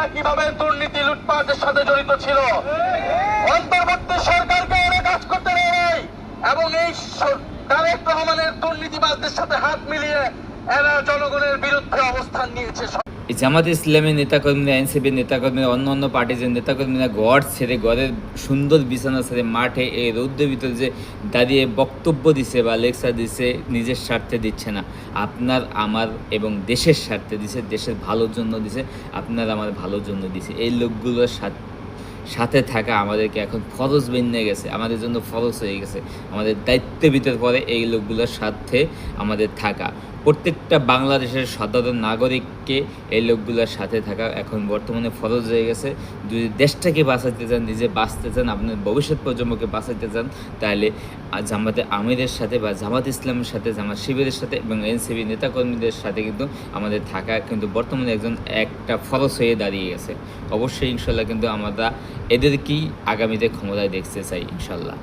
এরা কিভাবে দুর্নীতি লুটপাটের সাথে জড়িত ছিল। অন্তর্বর্তী সরকারকে এরা কাজ করতে দেয় এবং এই তারেক রহমানের দুর্নীতিবাজদের সাথে হাত মিলিয়ে এরা জনগণের বিরুদ্ধে অবস্থান নিয়েছে। জামাত ইসলামের নেতাকর্মীরা, এনসিপির নেতাকর্মীরা, অন্য অন্য পার্টির নেতাকর্মীরা ঘর ছেড়ে, ঘরের সুন্দর বিছানা ছেড়ে মাঠে এই রৌদ্রের ভিতরে যে দাঁড়িয়ে বক্তব্য দিছে বা লেকচার দিচ্ছে, নিজের স্বার্থে দিচ্ছে না, আপনার আমার এবং দেশের স্বার্থে দিছে, দেশের ভালোর জন্য দিছে, আপনার আমার ভালোর জন্য দিছে। এই লোকগুলোর সাথে থাকা আমাদেরকে এখন ফরজ বেরিয়ে গেছে, আমাদের জন্য ফরজ হয়ে গেছে, আমাদের দায়িত্বের ভিতর পরে এই লোকগুলোর সাথে আমাদের থাকা। প্রত্যেকটা বাংলাদেশের সাধারণ নাগরিককে এই লোকগুলোর সাথে থাকা এখন বর্তমানে ফরজ হয়ে গেছে। যদি দেশটাকে বাঁচাতে চান, নিজে বাঁচতে চান, আপনার ভবিষ্যৎ প্রজন্মকে বাঁচাতে চান, তাহলে জামাতে আমিরের সাথে বা জামাত ইসলামের সাথে, জামাত শিবিরের সাথে এবং এনসিপি নেতাকর্মীদের সাথে কিন্তু আমাদের থাকা কিন্তু বর্তমানে একটা ফরজ হয়ে দাঁড়িয়ে গেছে। অবশ্যই ইনশাল্লাহ কিন্তু আমরা এদেরকেই আগামীতে ক্ষমতায় দেখতে চাই ইনশাল্লাহ।